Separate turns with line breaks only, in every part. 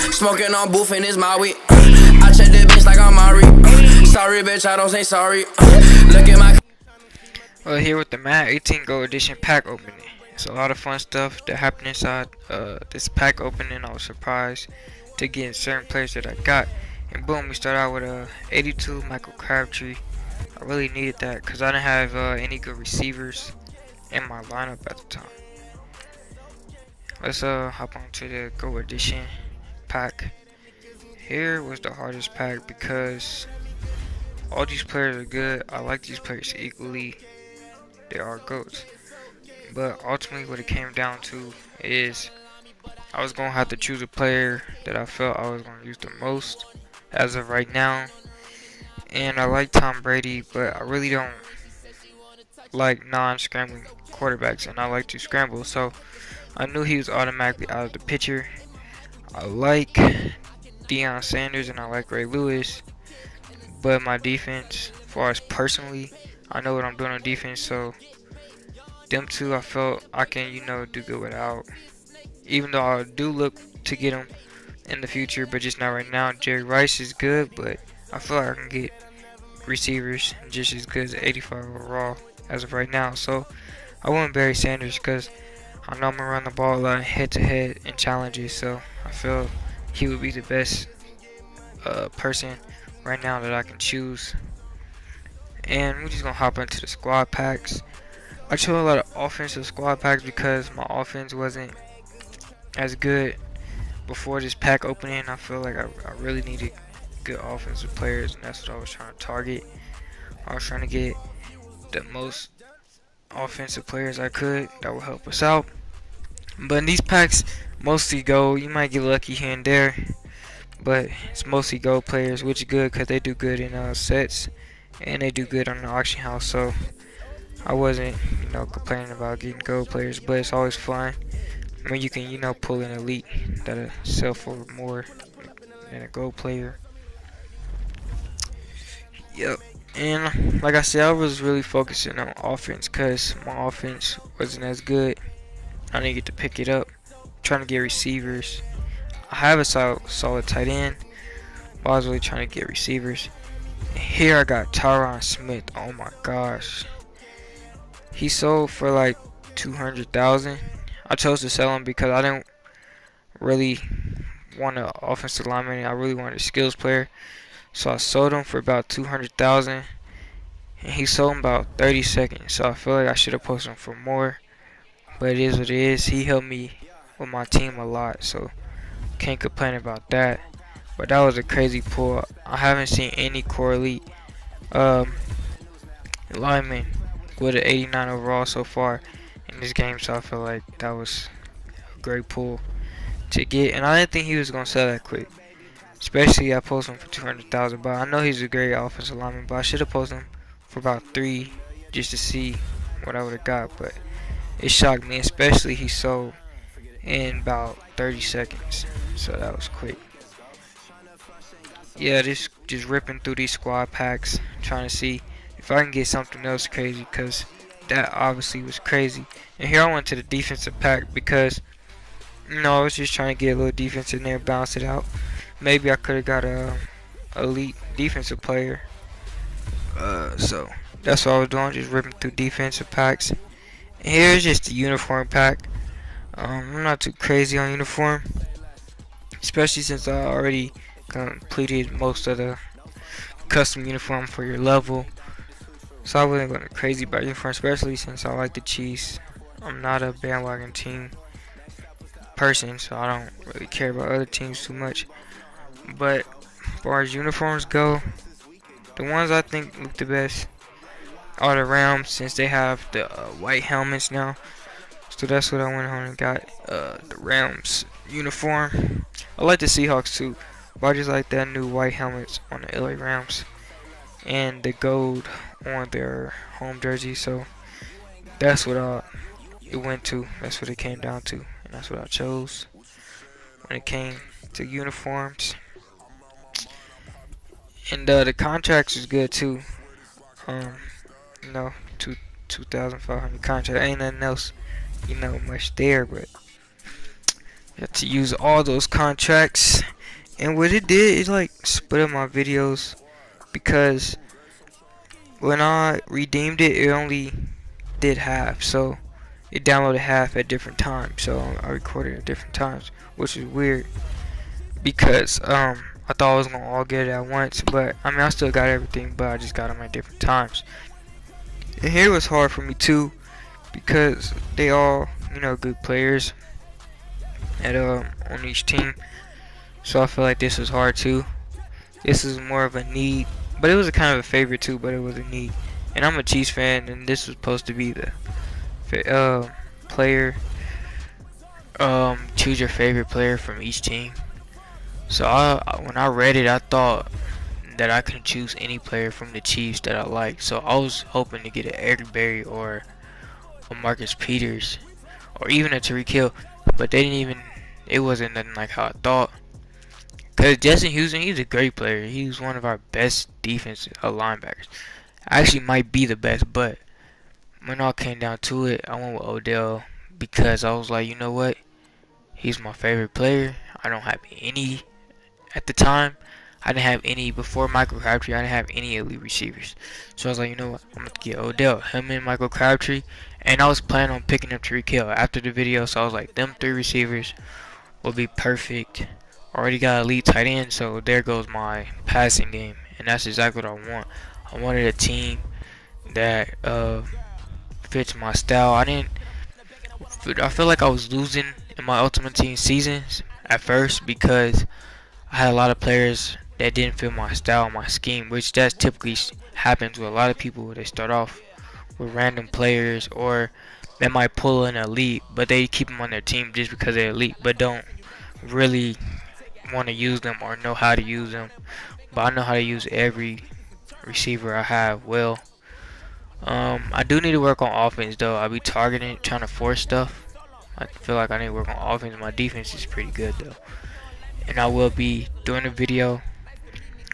Smoking on booth and it's my weed. I check the bitch like I'm Mari. Sorry, bitch, I don't say sorry. Look at my.
Well, here with the Madden 18 Gold Edition pack opening. It's a lot of fun stuff that happened inside this pack opening. I was surprised to get certain players that I got. And boom, we start out with a 82 Michael Crabtree. I really needed that because I didn't have any good receivers in my lineup at the time. Let's hop on to the Gold Edition pack. Here was the hardest pack because all these players are good. I like these players equally. They are GOATs. But ultimately what it came down to is I was going to have to choose a player that I felt I was going to use the most as of right now. And I like Tom Brady, but I really don't like non-scrambling quarterbacks, and I like to scramble. So I knew he was automatically out of the picture. I like Deion Sanders and I like Ray Lewis, but my defense, as far as personally, I know what I'm doing on defense, so them two I felt I can, do good without. Even though I do look to get them in the future, but just not right now. Jerry Rice is good, but I feel like I can get receivers just as good as 85 overall as of right now. So I went Barry Sanders because I know I'm gonna run the ball a lot head to head in challenges, so I feel he would be the best person right now that I can choose. And we're just gonna hop into the squad packs. I chose a lot of offensive squad packs because my offense wasn't as good before this pack opening. I feel like I really needed good offensive players, and that's what I was trying to target. I was trying to get the most offensive players I could that will help us out. But in these packs, mostly gold. You might get lucky here and there, but it's mostly gold players, which is good because they do good in sets and they do good on the auction house. So I wasn't, complaining about getting gold players, but it's always fun when you can, pull an elite that'll sell for more than a gold player. Yep. And like I said, I was really focusing on offense because my offense wasn't as good. I didn't get to pick it up. Trying to get receivers. I have a solid tight end, but I was really trying to get receivers. And here I got Tyron Smith. Oh my gosh. He sold for like 200,000. I chose to sell him because I didn't really want an offensive lineman. I really wanted a skills player. So I sold him for about 200,000, and he sold him about 30 seconds. So I feel like I should have posted him for more, but it is what it is. He helped me with my team a lot, so can't complain about that. But that was a crazy pull. I haven't seen any core elite lineman with an 89 overall so far in this game, so I feel like that was a great pull to get, and I didn't think he was gonna sell that quick. Especially I posted him for 200,000, but I know he's a great offensive lineman, but I should have posted him for about 3 just to see what I would have got. But it shocked me, especially he sold in about 30 seconds, so that was quick. Yeah, just ripping through these squad packs, trying to see if I can get something else crazy, because that obviously was crazy. And here I went to the defensive pack because I was just trying to get a little defense in there, bounce it out. Maybe I could have got a elite defensive player. So that's what I was doing, just ripping through defensive packs. And here's just the uniform pack. I'm not too crazy on uniform, especially since I already completed most of the custom uniform for your level. So I wasn't going crazy about uniform, especially since I like the Chiefs. I'm not a bandwagon team person, so I don't really care about other teams too much. But as far as uniforms go, the ones I think look the best are the Rams, since they have the white helmets now. So that's what I went on and got, the Rams uniform. I like the Seahawks too, but I just like that new white helmets on the LA Rams and the gold on their home jersey. So that's what it went to. That's what it came down to, and that's what I chose when it came to uniforms. And the contracts is good too. Um, you know, 2,500 contract. Ain't nothing else, much there, but Had to use all those contracts, and what it did is like split up my videos because when I redeemed it, it only did half, so it downloaded half at different times. So I recorded at different times, which is weird because I thought I was gonna all get it at once, but I mean I still got everything, but I just got them at different times. And here was hard for me too because they all, you know, good players at on each team. So I feel like this was hard too. This is more of a need, but it was a kind of a favorite too, but it was a need. And I'm a Chiefs fan, and this was supposed to be the player. Choose your favorite player from each team. So when I read it, I thought that I could choose any player from the Chiefs that I like. So I was hoping to get an Eric Berry or a Marcus Peters or even a Tyreek Hill, but they didn't even. It wasn't nothing like how I thought. Cause Justin Houston, he's a great player. He's one of our best defensive linebackers. Actually, might be the best, but when all came down to it, I went with Odell because I was like, you know what? He's my favorite player. I don't have any at the time. I didn't have any before Michael Crabtree. I didn't have any elite receivers. So I was like, you know what? I'm gonna get Odell, him and Michael Crabtree, and I was planning on picking up Tyreek Hill after the video. So I was like, them three receivers will be perfect. Already got elite tight end, so there goes my passing game, and that's exactly what I want. I wanted a team that fits my style. I feel like I was losing in my Ultimate Team seasons at first because I had a lot of players that didn't fit my style, my scheme, which that typically happens with a lot of people. They start off with random players, or they might pull an elite, but they keep them on their team just because they're elite, but don't really want to use them or know how to use them. But I know how to use every receiver I have well. I do need to work on offense though. I be targeting, trying to force stuff. I feel like I need to work on offense. My defense is pretty good though. And I will be doing a video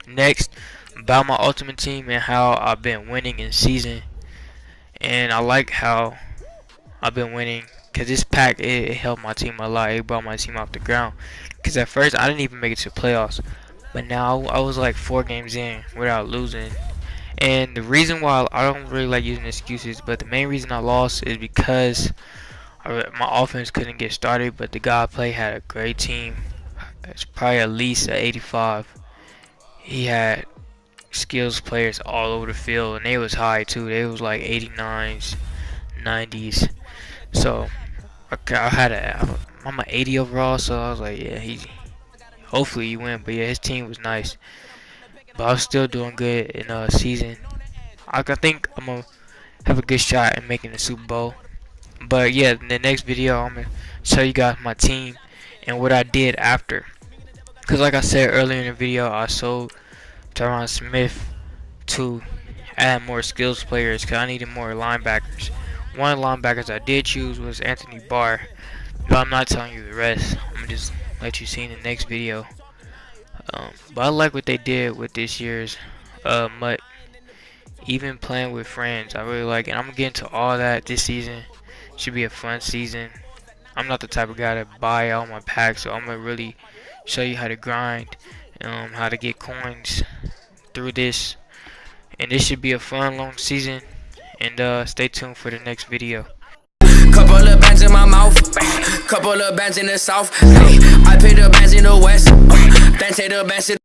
next about my Ultimate Team and how I've been winning in season. And I like how I've been winning because this pack, it helped my team a lot. It brought my team off the ground. Because at first I didn't even make it to playoffs, but now I was like 4 games in without losing. And the reason why I don't really like using excuses, but the main reason I lost is because my offense couldn't get started. But the guy I played had a great team. It's probably at least an 85. He had skills players all over the field, and they was high too. They was like 89s, 90s. So I'm an 80 overall, so I was like, yeah, hopefully he win. But yeah, his team was nice. But I was still doing good in season. I think I'm gonna have a good shot at making the Super Bowl. But yeah, in the next video, I'm gonna show you guys my team and what I did after. Cause like I said earlier in the video, I sold Tyron Smith to add more skills players because I needed more linebackers. One of the linebackers I did choose was Anthony Barr, but I'm not telling you the rest. I'm gonna just let you see in the next video. But I like what they did with this year's MUT. Even playing with friends, I really like it. I'm gonna get into all that this season. Should be a fun season. I'm not the type of guy to buy all my packs, so I'm gonna really show you how to grind, how to get coins through this. And this should be a fun, long season. And stay tuned for the next video.
Couple of bands in my mouth, couple of bands in the south. I pay the bands in the west, then take the bands in